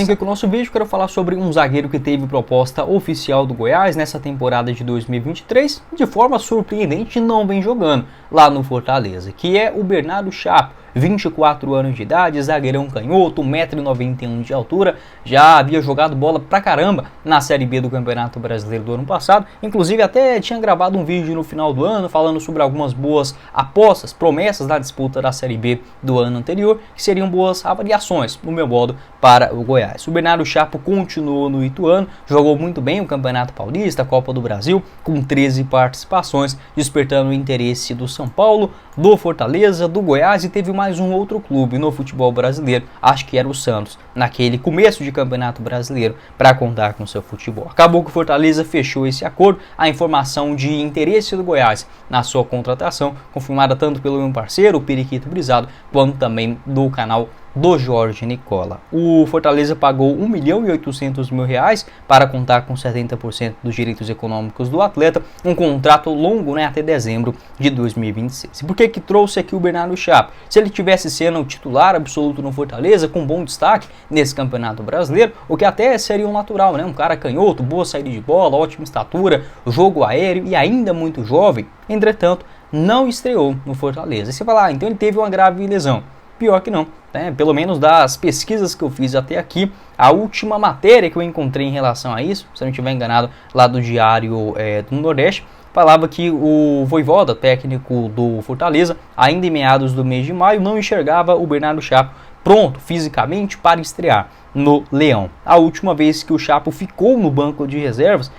Aqui com o nosso vídeo, quero falar sobre um zagueiro que teve proposta oficial do Goiás nessa temporada de 2023, de forma surpreendente não vem jogando lá no Fortaleza, que é o Bernardo Chapo. 24 anos de idade, zagueirão canhoto, 1,91 m de altura, já havia jogado bola pra caramba na Série B do Campeonato Brasileiro do ano passado, inclusive até tinha gravado um vídeo no final do ano falando sobre algumas boas apostas, promessas da disputa da Série B do ano anterior, que seriam boas avaliações, no meu modo, para o Goiás. O Bernardo Chapo continuou no Ituano, jogou muito bem o Campeonato Paulista, a Copa do Brasil, com 13 participações, despertando o interesse do São Paulo, do Fortaleza, do Goiás e teve mais um outro clube no futebol brasileiro, acho que era o Santos, naquele começo de Campeonato Brasileiro, para contar com seu futebol. Acabou que o Fortaleza fechou esse acordo, a informação de interesse do Goiás na sua contratação, confirmada tanto pelo meu parceiro, o Periquito Brisado, quanto também do canal do Jorge Nicola. O Fortaleza pagou R$ 1.800.000 para contar com 70% dos direitos econômicos do atleta, um contrato longo, até dezembro de 2026. E por que trouxe aqui o Bernardo Chapo? Se ele tivesse sendo titular absoluto no Fortaleza, com bom destaque nesse Campeonato Brasileiro, o que até seria um natural, um cara canhoto, boa saída de bola, ótima estatura, jogo aéreo e ainda muito jovem, entretanto, não estreou no Fortaleza. E você fala, então ele teve uma grave lesão. Pior que não, pelo menos das pesquisas que eu fiz até aqui, a última matéria que eu encontrei em relação a isso, se eu não estiver enganado, lá do Diário do Nordeste, falava que o Vojvoda, técnico do Fortaleza, ainda em meados do mês de maio, não enxergava o Bernardo Chapo pronto fisicamente para estrear no Leão. A última vez que o Chapo ficou no banco de reservas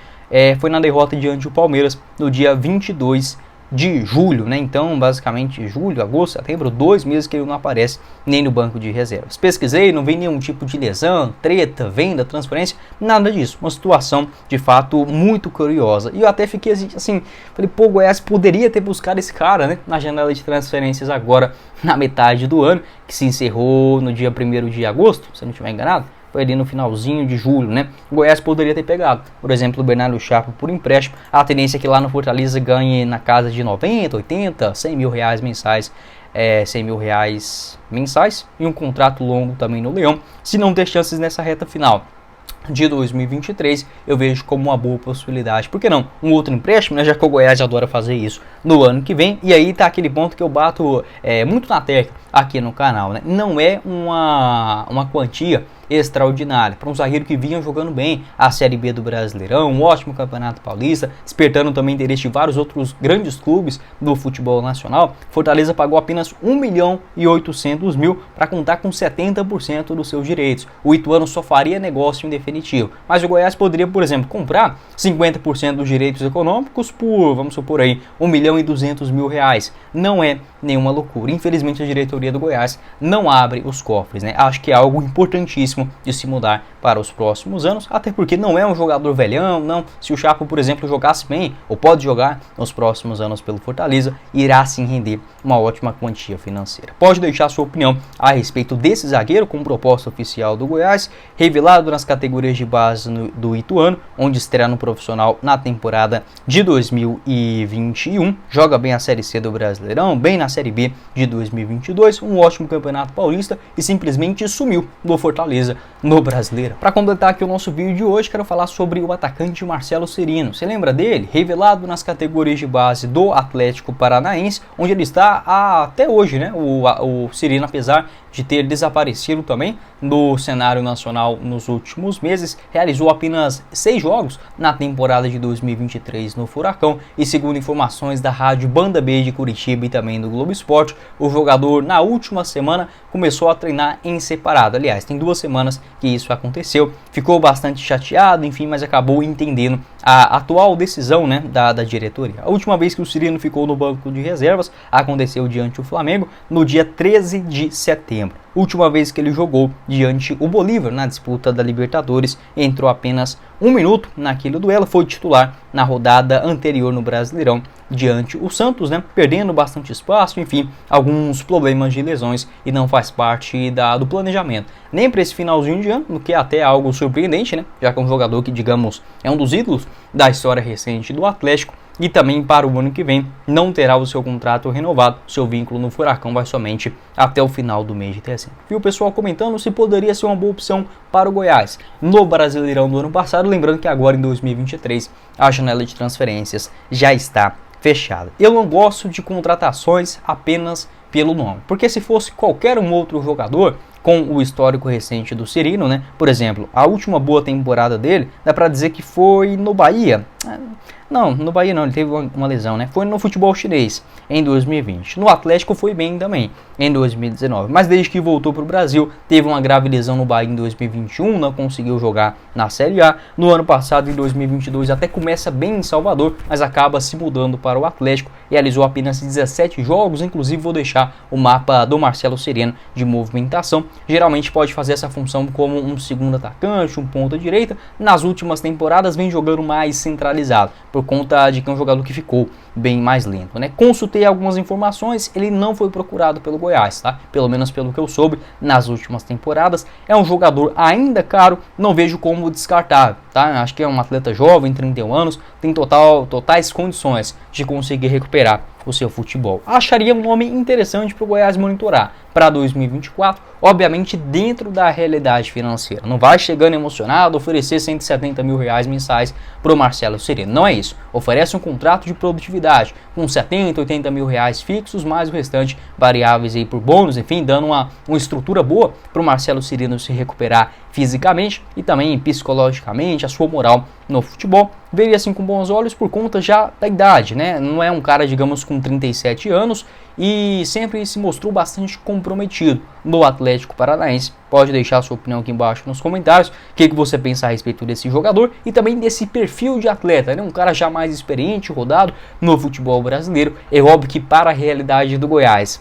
foi na derrota diante do Palmeiras no dia 22 de julho, então basicamente julho, agosto, setembro, 2 meses que ele não aparece nem no banco de reservas. Pesquisei, não vi nenhum tipo de lesão, treta, venda, transferência, nada disso. Uma situação de fato muito curiosa. E eu até fiquei assim, falei, pô, o Goiás poderia ter buscado esse cara, na janela de transferências agora na metade do ano, que se encerrou no dia 1º de agosto, se eu não estiver enganado. Foi ali no finalzinho de julho, O Goiás poderia ter pegado, por exemplo, o Bernardo Chapo por empréstimo. A tendência é que lá no Fortaleza ganhe na casa de 90, 80, 100 mil reais mensais. 100 mil reais mensais e um contrato longo também no Leão, se não ter chances nessa reta final de 2023, eu vejo como uma boa possibilidade. Por que não? Um outro empréstimo, já que o Goiás adora fazer isso no ano que vem. E aí tá aquele ponto que eu bato muito na tecla aqui no canal, Não é uma quantia extraordinária para um zagueiro que vinha jogando bem a Série B do Brasileirão, um ótimo Campeonato Paulista, despertando também interesse de vários outros grandes clubes do futebol nacional. Fortaleza pagou apenas R$ 1.800.000 para contar com 70% dos seus direitos. O Ituano só faria negócio em definitivo, mas o Goiás poderia, por exemplo, comprar 50% dos direitos econômicos por, vamos supor aí, R$ 1.200.000. Não é nenhuma loucura. Infelizmente a diretoria do Goiás não abre os cofres, Acho que é algo importantíssimo de se mudar para os próximos anos, até porque não é um jogador velhão, não. Se o Chapo, por exemplo, jogasse bem, ou pode jogar nos próximos anos pelo Fortaleza, irá sim render uma ótima quantia financeira. Pode deixar sua opinião a respeito desse zagueiro com proposta oficial do Goiás, revelado nas categorias de base do Ituano, onde estreia no profissional na temporada de 2021, joga bem a Série C do Brasileirão, bem na Série B de 2022, um ótimo Campeonato Paulista e simplesmente sumiu do Fortaleza no Brasileiro. Para completar aqui o nosso vídeo de hoje, quero falar sobre o atacante Marcelo Cirino. Você lembra dele? Revelado nas categorias de base do Atlético Paranaense, onde ele está até hoje, O Cirino, apesar de ter desaparecido também do cenário nacional nos últimos meses, realizou apenas 6 jogos na temporada de 2023 no Furacão e, segundo informações da rádio Banda B de Curitiba e também do Globo Esporte, o jogador na última semana começou a treinar em separado. Aliás, tem 2 semanas que isso aconteceu, ficou bastante chateado, enfim, mas acabou entendendo a atual decisão da diretoria. A última vez que o Cirino ficou no banco de reservas aconteceu diante do Flamengo no dia 13 de setembro. Última vez que ele jogou diante o Bolívar na disputa da Libertadores, entrou apenas 1 minuto naquele duelo, foi titular na rodada anterior no Brasileirão diante o Santos, perdendo bastante espaço, enfim, alguns problemas de lesões e não faz parte do planejamento. Nem para esse finalzinho de ano, o que é até algo surpreendente, já que é um jogador que, digamos, é um dos ídolos da história recente do Atlético. e também para o ano que vem não terá o seu contrato renovado, seu vínculo no Furacão vai somente até o final do mês de dezembro. Viu o pessoal comentando se poderia ser uma boa opção para o Goiás no Brasileirão do ano passado, lembrando que agora em 2023 a janela de transferências já está fechada. Eu não gosto de contratações apenas pelo nome, porque se fosse qualquer um outro jogador com o histórico recente do Cirino, né? Por exemplo, a última boa temporada dele, dá pra dizer que foi no Bahia. Não, no Bahia não, ele teve uma lesão, né? Foi no futebol chinês em 2020. No Atlético foi bem também em 2019. Mas desde que voltou para o Brasil, teve uma grave lesão no Bahia em 2021, não conseguiu jogar na Série A. No ano passado, em 2022, até começa bem em Salvador, mas acaba se mudando para o Atlético. Realizou apenas 17 jogos, inclusive vou deixar o mapa do Marcelo Sereno de movimentação. Geralmente pode fazer essa função como um segundo atacante, um ponta direita. Nas últimas temporadas vem jogando mais centralizado, por conta de que é um jogador que ficou bem mais lento, né? Consultei algumas informações, ele não foi procurado pelo Goiás, tá? Pelo menos pelo que eu soube nas últimas temporadas. É um jogador ainda caro, não vejo como descartável, tá? Acho que é um atleta jovem, 31 anos, tem totais condições de conseguir recuperar o seu futebol. Acharia um nome interessante para o Goiás monitorar para 2024, obviamente dentro da realidade financeira. Não vai chegando emocionado, oferecer 170 mil reais mensais para o Marcelo Sereno. Não é isso. Oferece um contrato de produtividade com 70, 80 mil reais fixos, mais o restante variáveis aí por bônus, enfim, dando uma estrutura boa para o Marcelo Sereno se recuperar fisicamente e também psicologicamente, a sua moral no futebol. Veria assim com bons olhos por conta já da idade, né? Não é um cara, digamos, com 37 anos e sempre se mostrou bastante comprometido no Atlético Paranaense. Pode deixar a sua opinião aqui embaixo nos comentários, o que você pensa a respeito desse jogador e também desse perfil de atleta, né? Um cara já mais experiente, rodado no futebol brasileiro. É óbvio que para a realidade do Goiás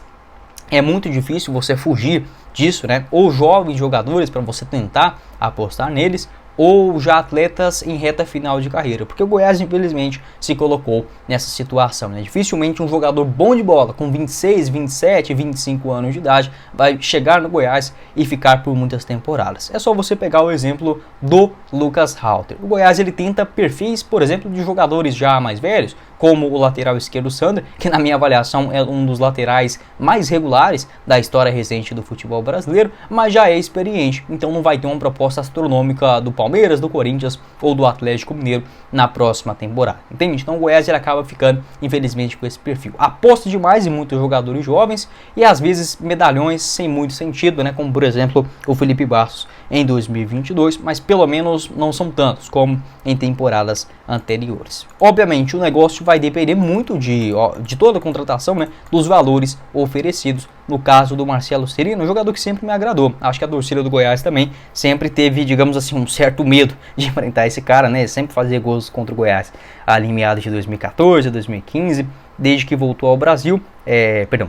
é muito difícil você fugir disso, né? Ou jovens jogadores para você tentar apostar neles, ou já atletas em reta final de carreira, porque o Goiás infelizmente se colocou nessa situação, né? Dificilmente um jogador bom de bola com 26, 27, 25 anos de idade vai chegar no Goiás e ficar por muitas temporadas. É só você pegar o exemplo do Lucas Halter. O Goiás ele tenta perfis, por exemplo, de jogadores já mais velhos, como o lateral esquerdo Sander, que na minha avaliação é um dos laterais mais regulares da história recente do futebol brasileiro, mas já é experiente, então não vai ter uma proposta astronômica do Palmeiras, do Corinthians ou do Atlético Mineiro na próxima temporada, entende? Então o Goiás ele acaba ficando, infelizmente, com esse perfil. Aposta demais em muitos jogadores jovens e às vezes medalhões sem muito sentido, né? Como por exemplo o Felipe Bastos em 2022, mas pelo menos não são tantos como em temporadas anteriores. Obviamente o negócio vai depender muito de toda a contratação, né, dos valores oferecidos. No caso do Marcelo Sereno, um jogador que sempre me agradou. Acho que a torcida do Goiás também sempre teve, digamos assim, um certo medo de enfrentar esse cara, né? Sempre fazia gols contra o Goiás ali em meados de 2014, 2015, desde que voltou ao Brasil,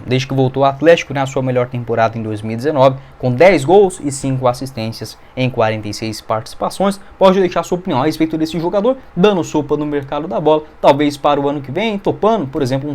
desde que voltou ao Atlético, né, a sua melhor temporada em 2019, com 10 gols e 5 assistências em 46 participações. Pode deixar sua opinião a respeito desse jogador, dando sopa no mercado da bola, talvez para o ano que vem, topando, por exemplo,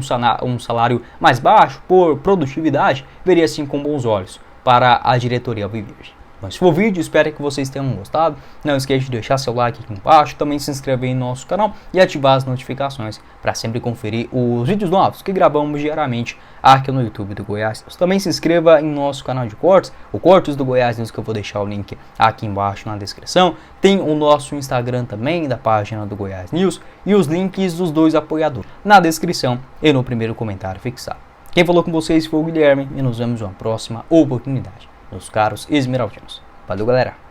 um salário mais baixo, por produtividade, veria assim com bons olhos para a diretoria alviverde. Mas se for o vídeo, espero que vocês tenham gostado. Não esqueça de deixar seu like aqui embaixo, também se inscrever em nosso canal e ativar as notificações para sempre conferir os vídeos novos que gravamos diariamente aqui no YouTube do Goiás News. Também se inscreva em nosso canal de cortes, o Cortes do Goiás News, que eu vou deixar o link aqui embaixo na descrição. Tem o nosso Instagram também, da página do Goiás News, e os links dos dois apoiadores na descrição e no primeiro comentário fixado. Quem falou com vocês foi o Guilherme e nos vemos em uma próxima oportunidade, meus caros esmeraldinos. Valeu, galera!